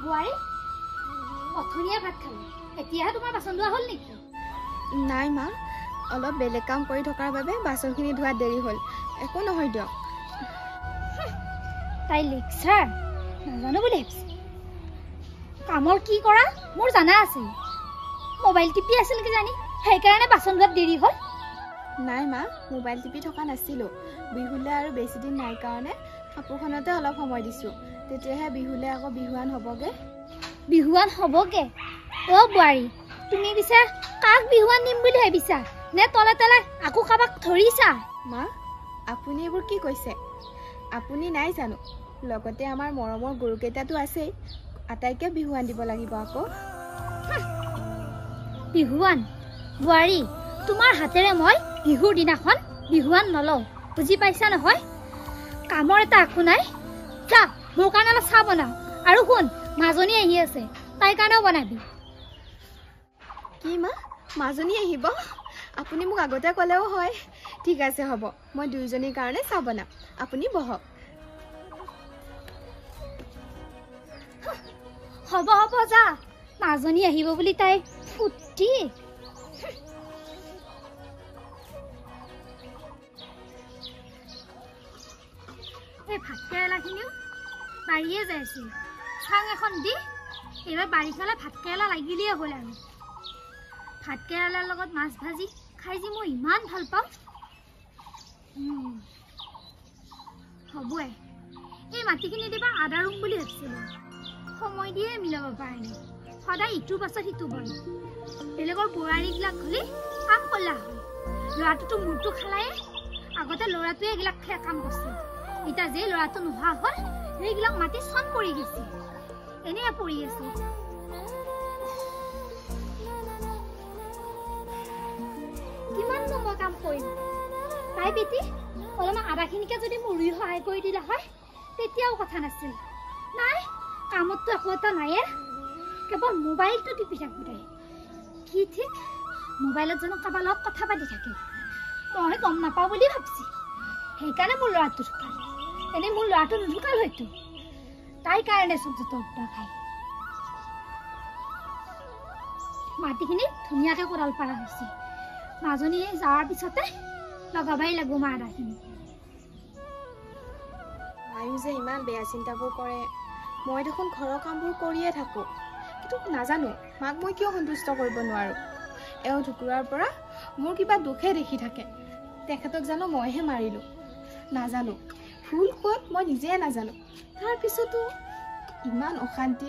বোৱাৰী অথনিয়ে ভাত খালো এতিয়াহে তোমাৰ বাচন ধোৱা হ'ল নেকি নাই মা অলপ বেলেগ কাম কৰি থকাৰ বাবে বাচনখিনি ধোৱাত দেৰি হ'ল একো নহয় দিয়ক তাই লেকচাৰ নাজানো বুলি ভাবিছে কামৰ কি কৰা মোৰ জানা আছে মোবাইল টিপি আছিল কি জানি সেইকাৰণে বাচন ধোৱাত দেৰি হ'ল নাই মা মোবাইল টিপি থকা নাছিলোঁ বিহুলে আৰু বেছি দিন নাই কাৰণে কাপোৰখনতে অলপ সময় দিছোঁ তেতিয়াহে বিহুলে আকৌ বিহুৱান হ'বগে অ বোৱাৰী তুমি পিছে কাক বিহুৱান দিম বুলি ভাবিছা নে তলে তলে আকৌ কাবাক ধৰিছা মা আপুনি এইবোৰ কি কৈছে আপুনি নাই জানো লগতে আমাৰ মৰমৰ গৰুকেইটাতো আছেই আটাইকে বিহুৱান দিব লাগিব আকৌ বিহুৱান বোৱাৰী তোমাৰ হাতেৰে মই বিহুৰ দিনাখন বিহুৱান নলওঁ বুজি পাইছা নহয় কামৰ এটা আকো নাই যা মোৰ কাৰণে অলপ চাহ বনাও আৰু শুন মাজনী আহি আছে তাইৰ কাৰণেও বনাবি কি মা মাজনী আহিব আপুনি মোক আগতে ক'লেও হয় ঠিক আছে হ'ব মই দুইজনীৰ কাৰণে চাহ বনাম আপুনি বহক হ'ব যা মাজনী আহিব বুলি তাই ফুটি এই ভাত কেৰেলাখিনিও বাঢ়িয়ে যাইছিল চাং এখন দি এইবাৰ বাৰিষালে ভাত কেৰেলা লাগিলেই হ'ল আৰু ভাত কেৰেলাৰ লগত মাছ ভাজি খাই যে মই ইমান ভাল পাওঁ হ'বই এই মাটিখিনি দিবা আদা ৰুম বুলি ভাবিছিলোঁ সময় দিয়ে মিলাব পৰা নাই সদায় ইটোৰ পাছত সিটো বন বেলেগৰ বোৱাৰীবিলাক হ'লে কাম কলা হয় ল'ৰাটোতো মূৰটো খালায়ে আগতে ল'ৰাটোৱে এইবিলাক কাম কৰিছিল এতিয়া যে ল'ৰাটো নোহোৱা হ'ল সেইবিলাক মাটি চন পৰি গৈছে এনেই পৰি আছে কিমান মই কাম কৰিম তাই বেটি অলপমান আদাখিনিকে যদি মোৰ ৰুই সহায় কৰি দিলা হয় তেতিয়াও কথা নাছিল নাই কামততো একো এটা নাইয়ে কেৱল মোবাইলটো টিপি থাকোঁ তাই কি ঠিক মোবাইলত জানো কাৰোবাৰ লগত কথা পাতি থাকে মই গম নাপাওঁ বুলি ভাবিছি সেইকাৰণে মোৰ ল'ৰাটো ঢুকাল এনেই মোৰ ল'ৰাটো নুঢুকাল হয়তো তাই কাৰণে চব যত খায় মাটিখিনি ধুনীয়াকৈ কোৰাল পাৰা হৈছে মাজনী যোৱাৰ পিছতে লগাবাই লাগিব মা আদাখিনি মায়ো যে ইমান বেয়া চিন্তাবোৰ কৰে মই দেখোন ঘৰৰ কামবোৰ কৰিয়ে থাকোঁ কিন্তু নাজানো মাক মই কিয় সন্তুষ্ট কৰিব নোৱাৰোঁ এওঁ ঢুকুৱাৰ পৰা মোৰ কিবা দুখে দেখি থাকে তেখেতক জানো মইহে মাৰিলোঁ নাজানো ভুল ক'ত মই নিজে নাজানো তাৰপিছতো ইমান অশান্তি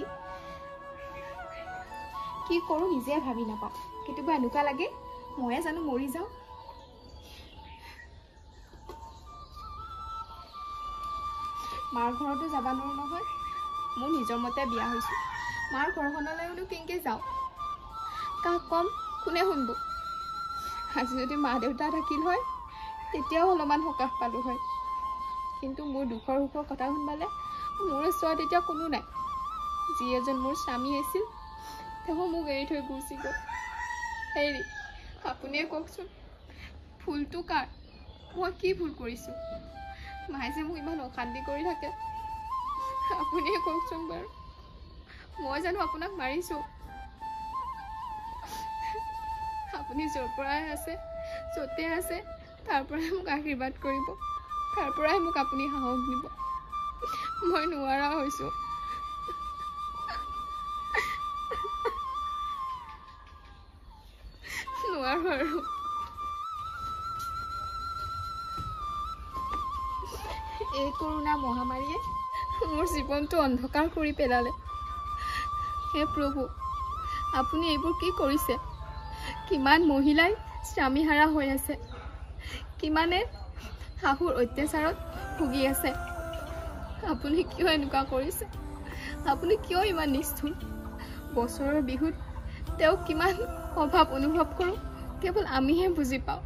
কি কৰোঁ নিজে ভাবি নাপাওঁ কেতিয়াবা এনেকুৱা লাগে ময়ে জানো মৰি যাওঁ মাৰ ঘৰতো যাব নোৱাৰোঁ নহয় মোৰ নিজৰ মতে বিয়া হৈছোঁ মাৰ ঘৰখনলৈনো কেনেকৈ যাওঁ কাক ক'ম কোনে শুনিব আজি যদি মা দেউতা থাকিল হয় তেতিয়াও অলপমান সকাহ পালোঁ হয় কিন্তু মোৰ দুখৰ সুখৰ কথা শুনিবলৈ মোৰ ওচৰত এতিয়া কোনো নাই যি এজন মোৰ স্বামী আছিল তেওঁ মোক এৰি থৈ গুচি গ'ল হেৰি আপুনিয়ে কওকচোন ভুলটো কাৰ মই কি ভুল কৰিছোঁ মায়ে যে মোক ইমান অশান্তি কৰি থাকে আপুনিয়ে কওকচোন বাৰু মই জানো আপোনাক মাৰিছোঁ আপুনি য'ৰ পৰাই আছে য'তে আছে তাৰ পৰাই মোক আশীৰ্বাদ কৰিব তাৰ পৰাই মোক আপুনি সাহস দিব মই নোৱাৰা হৈছোঁ নোৱাৰো আৰু এই কৰোণা মহামাৰীয়ে মোৰ জীৱনটো অন্ধকাৰ কৰি পেলালে হে প্ৰভু আপুনি এইবোৰ কি কৰিছে কিমান মহিলাই স্বামীহাৰা হৈ আছে কিমানে শাহুৰ অত্যাচাৰত ভুগি আছে আপুনি কিয় এনেকুৱা কৰিছে আপুনি কিয় ইমান নিষ্ঠুৰ বছৰৰ বিহুত তেওঁক কিমান অভাৱ অনুভৱ কৰোঁ কেৱল আমিহে বুজি পাওঁ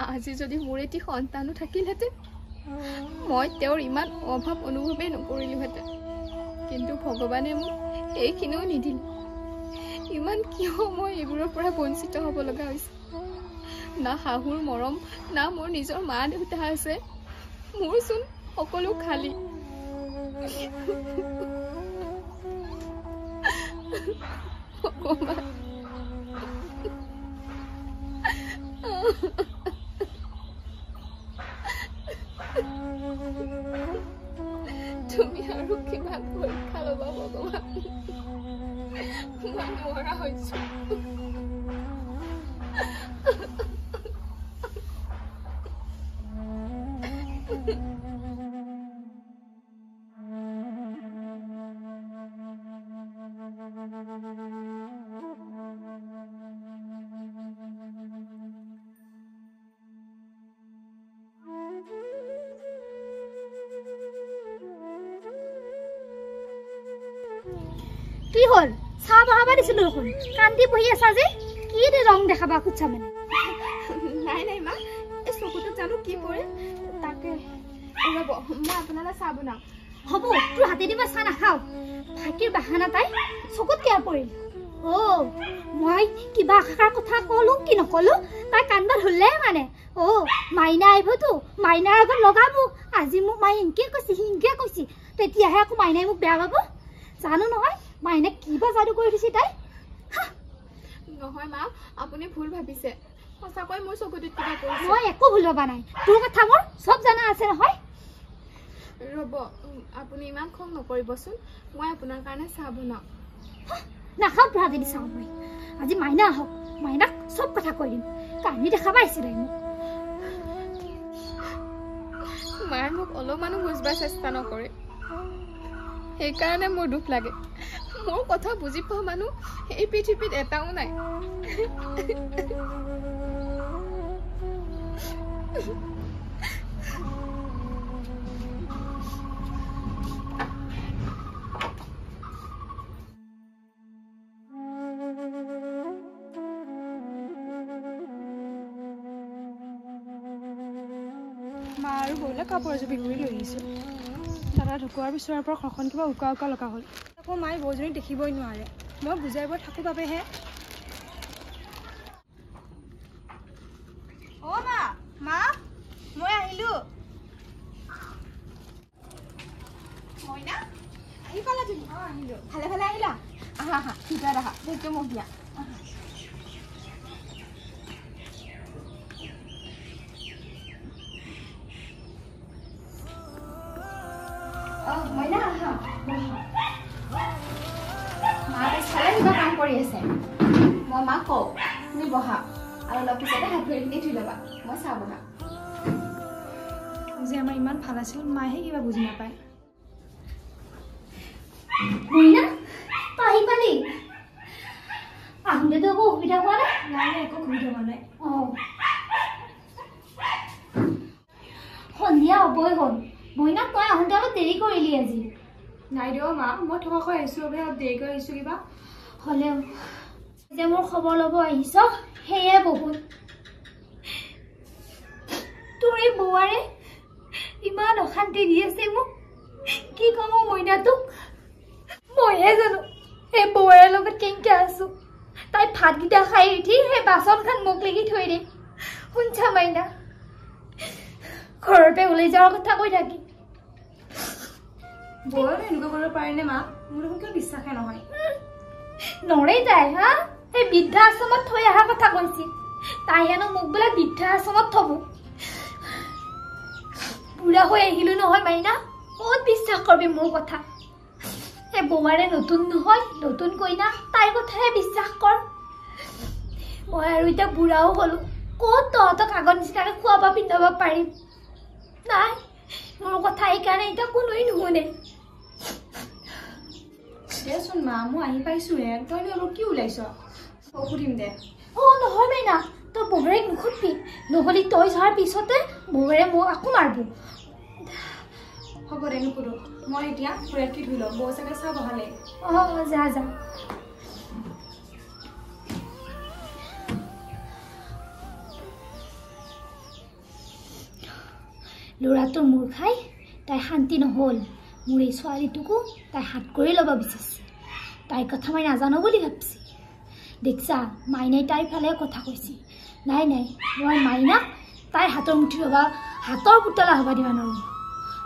আজি যদি মোৰ এটি সন্তানো থাকিলহেঁতেন মই তেওঁৰ ইমান অভাৱ অনুভৱেই নকৰিলোহেঁতেন কিন্তু ভগৱানে মোক এইখিনিও নিদিল ইমান কিয় মই এইবোৰৰ পৰা বঞ্চিত হ'ব লগা হৈছে না শাহুৰ মৰম না মোৰ নিজৰ মা দেউতা আছে মোৰচোন সকলো খালী তুমি আৰু কিমান পৰীক্ষা ল'বা ভগৱান মই নোৱাৰা হৈছো কি হল চাহ বহাবা দিছিলো দেখোন কান্দি বহি আছা যে কি ৰং দেখাবা খুঁজছা মানে নাই নাই মা এই চকুটোত জানো কি পৰে তাকে ৰ'ব মই আপোনালৈ চাহ বনাওঁ হ'ব তোৰ হাতেদি মই চাহ নাখাওঁ ভাইটিৰ বাহানা তাই চকুত কিয় পৰিল মই কিবা আশাৰ কথা কলো কি নকলো তাই কান্দবা ধৰিলে মানে মাইনা আহিবতো মাইনাৰ আগত লগা মোক আজি মোক মাই হিংকে কৈছি তেতিয়াহে আকৌ মাইনাই মোক বেয়া পাব জানো নহয় মাইনা কিবা যাদু কৰি দিছে তাই নহয় মা আপুনি ভুল ভাবিছে সঁচাকৈ মোৰ চকুটোত কিবা পৰিছে মই একো ভুল ভবা নাই তোৰ কথা মোৰ চব জানা আছে নহয় ৰ'ব আপুনি ইমান খং নকৰিবচোন মই আপোনাৰ কাৰণে চাহ বনাওঁ নাখাওঁ তোৰ হাতেদি চাওঁ মই আজি মাইনা আহক মাইনাক চব কথা কৈ দিম কাহিনী দেখা পাইছে তাই মোক মায়ে মোক অলপমানো বুজিবৰ চেষ্টা নকৰে সেইকাৰণে মোৰ দুখ লাগে মোৰ কথা বুজি পোৱা মানুহ এই পৃথিৱীত এটাও নাই মা আৰু বৌলে কাপোৰ এযোৰ বিহুৰি লৈ আহিছোঁ দাদা ঢুকোৱাৰ পিছৰ পৰা ঘৰখন কিবা উকা লগা হ'ল আকৌ মায়ে বৌজনীক দেখিবই নোৱাৰে মই বুজাই বৈ থাকোঁ বাবেহে মা মই আহিলোঁ মইনা আহি পালা তুমি আহিলোঁ ভালে ভালে আহিলা আহা আহা ভিতৰত আহা সেইটো মোক দিয়া মইনা আহা মা পিছফালে কিবা কাম কৰি আছে মই মাক কওঁ তুমি বহা আৰু অলপ পিছতে হাত ভৰিখিনি ধুই ল'বা মই চাহ বনাম যে আমাৰ ইমান ভাল আছিল মায়েহে কিবা বুজি নাপায় মইনা তই আহি পালি আহোঁতেতো একো অসুবিধা হোৱা নাই নাই একো অসুবিধা হোৱা নাই সন্ধিয়া হ'বই হ'ল মইনা তই আহোঁতে অলপ দেৰি কৰিলি আজি নাই দিয়ক মা মই থকাকৈ আহিছোঁ বাবে অলপ দেৰিকৈ আহিছোঁ কিবা হ'লেও যে মোৰ খবৰ ল'ব আহিছ সেয়ে বহুত তোৰ এই বৌৱাৰে ইমান অশান্তি দি আছে মোক কি ক'ম মইনাটোক মইহে জানো সেই বৌৱাৰৰ লগত কেনেকৈ আছো তাই ভাতকেইটা খাই উঠি সেই বাচনখন মোক লাগি থৈ দিয়ে শুনছা মাইনা ঘৰৰ পৰা ওলাই যোৱাৰ কথা কৈ থাকি বৌয়ে এনেকুৱা কৰিব পাৰেনে মা মোৰ দেখোন কিয় বিশ্বাসে নহয় নৰে তাই হা সেই বৃদ্ধা আশ্ৰমত থৈ অহা কথা কৈছিল তাই হেনো মোক বোলে বৃদ্ধা আশ্ৰমত থব বুঢ়া হৈ আহিলো নহয় মাইনা বহুত বিশ্বাস কৰবি মোৰ কথা এই বৌৱাৰে নতুন নহয় নতুন কইনা তাইৰ কথাহে বিশ্বাস কৰ মই আৰু এতিয়া বুঢ়াও হলো ক'ত তহঁতক আগৰ নিচিনাকৈ খোৱাব পিন্ধাব পাৰিম নাই মোৰ কথা এইকাৰণে এতিয়া কোনোৱে নুশুনে দেচোন মা মই আহি পাইছোঁহে তইনো অলপ কি ওলাইছ সুধিম দে নহয় মাইনা তই বৌৱেৰেক নুসুধবি নহ'লে তই যোৱাৰ পিছতে বৌৱেৰে মোক আকৌ মাৰিব হ'ব দে নুসুধো মই এতিয়া ফুৰাতকৈ ধুই লওঁ বৌ চাগে চাহ বহালে যা যা ল'ৰাটোৰ মূৰ খাই তাই শান্তি নহ'ল মোৰ এই ছোৱালীটোকো তাই হাত কৰি ল'ব বিচাৰিছে তাইৰ কথা মই নাজানো বুলি ভাবিছে দেখছা মাইনাই তাইৰ ফালে কথা কৈছে নাই নাই মই মাইনাক তাইৰ হাতৰ মুঠি হ'বা হাতৰ পুতলা হ'বা দিবা নোৱাৰোঁ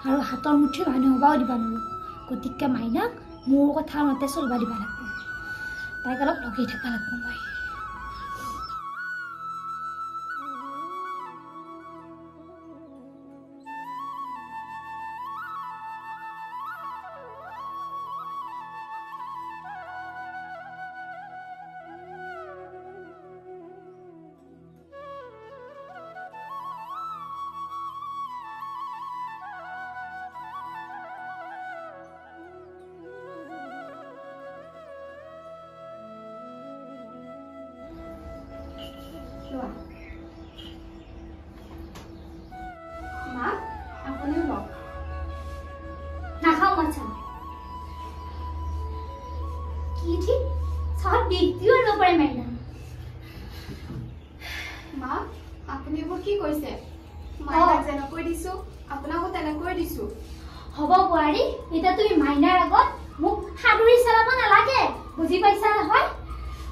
আৰু হাতৰ মুঠিৰ মানুহ হ'বাও দিবা নোৱাৰোঁ গতিকে মাইনাক মোৰ কথা মতে চলিব দিবা লাগিব তাইক অলপ লগেই থাকিব লাগিব মই মা আপুনিও লওক নাখাও মই চাহ কি ঠিক চাহ বিক্রিও নকৰে মাইনা মা আপুনি এইবোৰ কি কৈছে মাইনাক যেনেকৈ দিছো আপোনাকো তেনেকৈ দিছো হব বোৱাৰী এটা তুমি মাইনাৰ আগত মোক সাদুৰি চলাব নালাগে বুজি পাইছা নহয়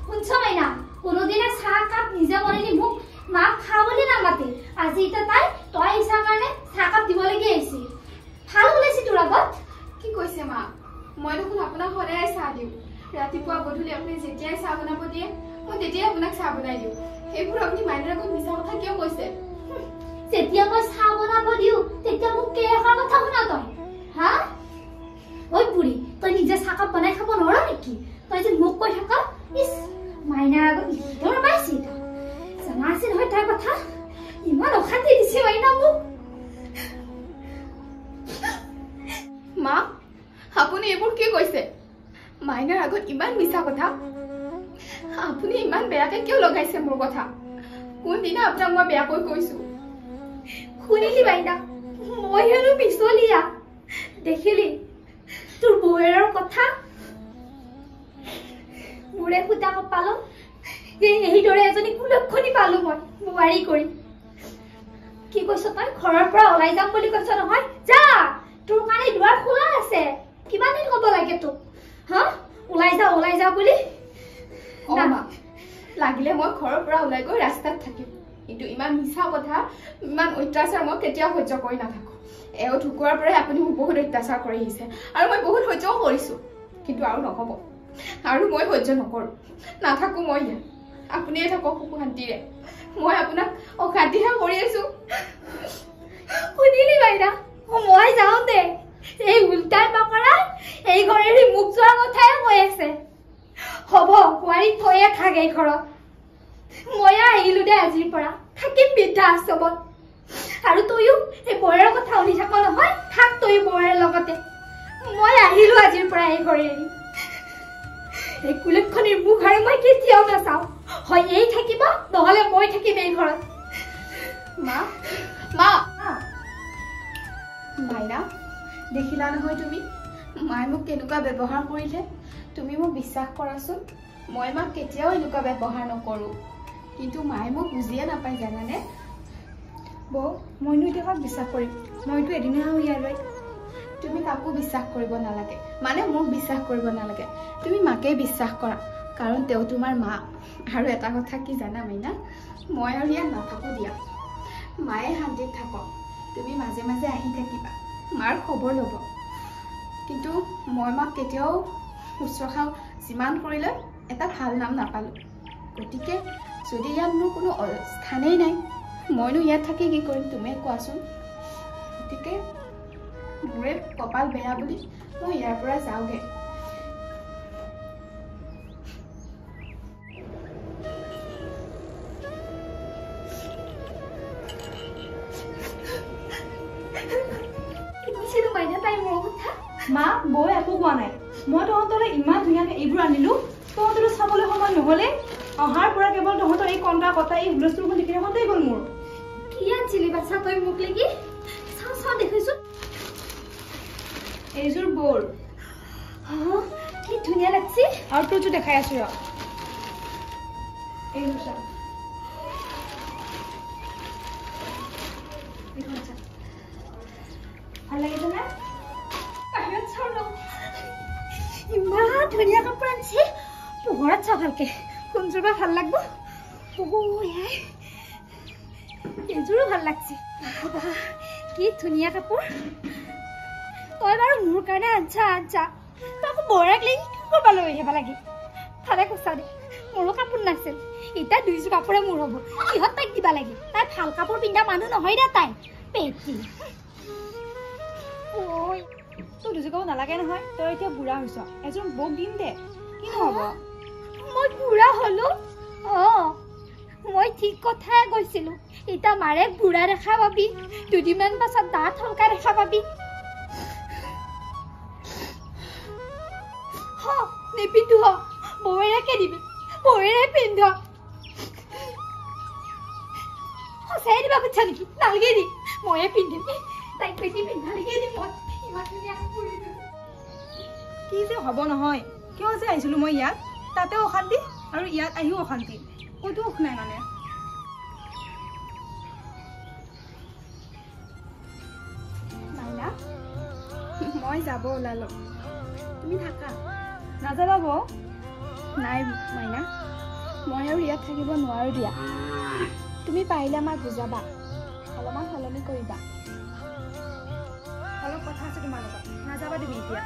শুনছ মাইনা কোনোদিনে চাহ কাপ নিজে বনাই মোক মাক খাবলৈ নামাতে আজি এটা তাই তই ইচ্ছা কাৰণে চাহ কাপ দিবলৈকে আহিছে ভাল ওলাইছে তোৰ আগত কি কৈছে মা মই দেখোন আপোনাক সদায় চাহ দিওঁ ৰাতিপুৱা গধূলি আপুনি যেতিয়াই চাহ বনাব দিয়ে মই তেতিয়াই আপোনাক চাহ বনাই দিওঁ এইবোৰ আপুনি মাইনাৰ আগত মিছা কথা কিয় কৈছে যেতিয়া মই চাহ বনাব দিওঁ তেতিয়া মোক কেইষাৰ কথা শুনা তই হা ঐ বুঢ়ী তই নিজে চাহ কাপ বনাই খাব নোৱাৰ নেকি তই যে মোক কৈ থাক ইছ মাইনাৰ আগত তোৰ পাইছে জানা আছে নহয় তাইৰ কথা ইমান অশান্তি দিছে মাইনা মোক মা আপুনি এইবোৰ কি কৈছে মাইনাৰ আগত ইমান মিছা কথা আপুনি ইমান বেয়াকে কিয় লগাইছে মোৰ কথা কোনদিনা আপোনাক মই বেয়াকৈ কৈছো শুনিলি মাইনা মই হেনো পিছলিয়া দেখিলি তোৰ বৌয়েৰৰ কথা মোৰে ফুটা কপালো এইদৰে এজনী কুলক্ষণী পালো মই বোৱাৰী কৰি কি কৈছ তই ঘৰৰ পৰা ওলাই যাম বুলি কৈছ নহয় যা তোৰ কাৰণে দুৱাৰ খোলা আছে কিমান দিন ক'ব লাগে তোক হা ওলাই যা বুলি লাগিলে মই ঘৰৰ পৰা ওলাই গৈ ৰাস্তাত থাকিম কিন্তু ইমান মিছা কথা ইমান অত্যাচাৰ মই কেতিয়াও সহ্য কৰি নাথাকো এও ঢুকুৱাৰ পৰাই আপুনি মোক বহুত অত্যাচাৰ কৰি আহিছে আৰু মই বহুত সহ্যও কৰিছো কিন্তু আৰু নহ'ব আৰু মই সহ্য নকৰো নাথাকো মই ইয়াত আপুনিয়ে থাকক সুখ শান্তিৰে মই আপোনাক অশান্তিহে কৰি আছো শুনিলি বাইনা মই যাওঁ দে এই উল্টাই নকৰা এই ঘৰেৰে মুখ যোৱাৰ কথাই কৈ আছে হ'ব বোৱাৰী থৈয়ে থাক এই ঘৰত মই আহিলো দে আজিৰ পৰা থাকিম বৃদ্ধা আশ্ৰমত আৰু তইও এই বৌয়েৰৰ কথা শুনি থাক নহয় থাক তই বৌয়েৰ লগতে মই আহিলো আজিৰ পৰা এই ঘৰে এৰি এই কুলক্ষণীৰ মুখ আৰু মই কেতিয়াও নাচাওঁ হয় এই থাকিব নহ'লে মই থাকিম এই ঘৰত মা মাইনা দেখিলা নহয় তুমি মায়ে মোক কেনেকুৱা ব্যৱহাৰ কৰিলে তুমি মোক বিশ্বাস কৰাচোন মই মাক কেতিয়াও এনেকুৱা ব্যৱহাৰ নকৰোঁ কিন্তু মায়ে মোক বুজিয়ে নাপায় জানানে বৌ মইনো এতিয়া কাক বিশ্বাস কৰিম মইতো এদিনে আহোঁ ইয়ালৈ তুমি কাকো বিশ্বাস কৰিব নালাগে মানে মোক বিশ্বাস কৰিব নালাগে তুমি মাকেই বিশ্বাস কৰা কাৰণ তেওঁ তোমাৰ মা আৰু এটা কথা কি জানা মাইনা মই আৰু ইয়াত নাথাকোঁ দিয়া মায়ে শান্তিত থাকক তুমি মাজে মাজে আহি থাকিবা মাৰ খবৰ ল'ব কিন্তু মই মাক কেতিয়াও শুশ্ৰূষা যিমান কৰিলে এটা ভাল নাম নাপালোঁ গতিকে যদি ইয়াত মোৰ কোনো স্থানেই নাই মইনো ইয়াত থাকি কি কৰিম তুমিয়ে কোৱাচোন গতিকে মোৰে কপাল বেয়া বুলি মই ইয়াৰ পৰা যাওঁগে মা বৌ একো কোৱা নাই মই তহঁতলৈ ইমান ধুনীয়াকৈ এইবোৰ আনিলো তহঁতলৈ চাবলৈ সময় নহ'লে অহাৰ পৰা কেৱল তহঁতৰ এই কন্দা কটা এই হুলস্থুলখন দেখি থাকোঁতেই গ'ল মোৰ কি আনিছিলি বাচ্চা তই মোক লাগি চাওঁ দেখিছো এইযোৰ বৌৰ কি ধুনীয়া লাগছে আৰু তোৰযোৰ দেখাই আছো ৰ এইযোৰ চা ভাল লাগিছে নে বাহিৰত চাওঁ ন ইমান ধুনীয়া কাপোৰ আনিছে পোহৰত চা ভালকে কোনযোৰ বা ভাল লাগব এইযোৰো ভাল লাগছে কি ধুনীয়া কাপোৰ তই বাৰু মোৰ কাৰণে আনছা তই আকৌ বৌৰাক লাগি কি কৰিব লৈ আহিব লাগে তাৰে কৈছা দে মোৰো কাপোৰ নাছিল এতিয়া 2 যোৰ কাপোৰে মোৰ হ'ব কিহত তাইক দিবা লাগে তাই ভাল কাপোৰ পিন্ধা মানুহ নহয় দে তাই পেটি ঐ তোৰ 2 যোৰ কাপোৰ নালাগে নহয় তই এতিয়া বুঢ়া হৈছ এযোৰ বৌক দিম দে কি নহ'ব মই বুঢ়া হলো মই ঠিক কথাই কৈছিলো এতিয়া মাৰে বুঢ়া দেখা পাবি 2 দিনমান পাছত দাঁত হলকা দেখা পাবি নিপিন্ধু বৌৱেৰেকে দিবি বৌৱেৰে পিন্ধ সঁচাই দিবা খুজিছা নেকি নালাগে দি ময়ে পিন্ধিম তাইক বেছি পিন্ধালৈকে দিম মই ইমান ধুনীয়া কি যে হ'ব নহয় কিয় যে আহিছিলোঁ মই ইয়াত তাতেও অশান্তি আৰু ইয়াত আহিও অশান্তি ক'তো সুখ নাই মানে মাইনা মই যাব ওলালো তুমি থাকা নাযাবা বৌ নাই মাইনা মই আৰু ইয়াত থাকিব নোৱাৰো দিয়া তুমি পাৰিলে আমাক বুজাবা অলপমান সলনি কৰিবা অলপ কথা আছে তোমাৰ লগত নাযাবা তুমি এতিয়া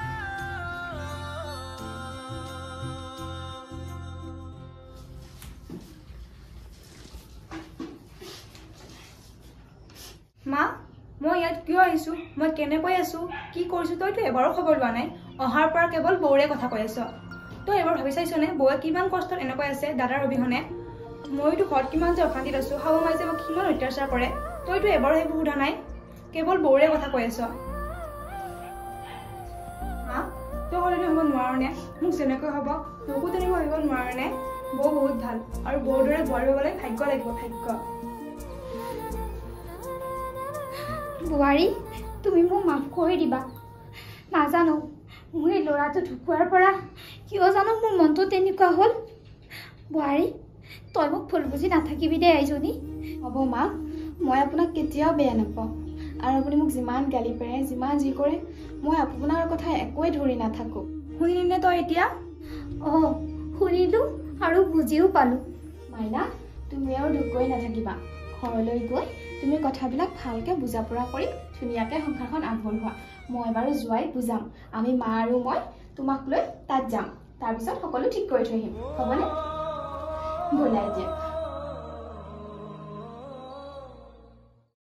মা মই ইয়াত কিয় আহিছোঁ মই কেনেকৈ আছোঁ কি কৰিছোঁ তইতো এবাৰো খবৰ লোৱা নাই অহাৰ পৰা কেৱল বৌৰে কথা কৈ আছ তই এবাৰ ভাবি চাইছনে বৌয়ে কিমান কষ্টত এনেকৈ আছে দাদাৰ অবিহনে মইতো ঘৰত কিমান যে অশান্তিত আছোঁ শাহু মাই যে মোক কিমান অত্যাচাৰ কৰে তইতো এবাৰো সেইবোৰ সোধা নাই কেৱল বৌৰে কথা কৈ আছ মা তই সলনি হ'ব নোৱাৰনে মোক যেনেকৈ হ'ব মোকো তেনেকৈ ভাবিব নোৱাৰনে বৌ বহুত ভাল আৰু বৌৰ দৰে বোৱাৰী হ'বলৈ ভাগ্য লাগিব ভাগ্য বোৱাৰী তুমি মোক মাফ কৰি দিবা নাজানো মোৰ এই ল'ৰাটো ঢুকুৱাৰ পৰা কিয় জানো মোৰ মনটো তেনেকুৱা হ'ল বোৱাৰী তই মোক ভুল বুজি নাথাকিবি দে এইজনী হ'ব মা মই আপোনাক কেতিয়াও বেয়া নাপাওঁ আৰু আপুনি মোক যিমান গালি পাৰে যিমান যি কৰে মই আপোনাৰ কথা একোৱে ধৰি নাথাকোঁ শুনিলি নে তই এতিয়া শুনিলোঁ আৰু বুজিও পালোঁ মাইনা তুমি আৰু দুখকৈ নাথাকিবা ঘৰলৈ গৈ তুমি কথাবিলাক ভালকৈ বুজা পৰা কৰি ধুনীয়াকৈ সংসাৰখন আগবঢ়োৱা মই বাৰু যোৱাই বুজাম আমি মা আৰু মই তোমাক লৈ তাত যাম তাৰপিছত সকলো ঠিক কৰি থৈ আহিম হ'বনে ব'লা এতিয়া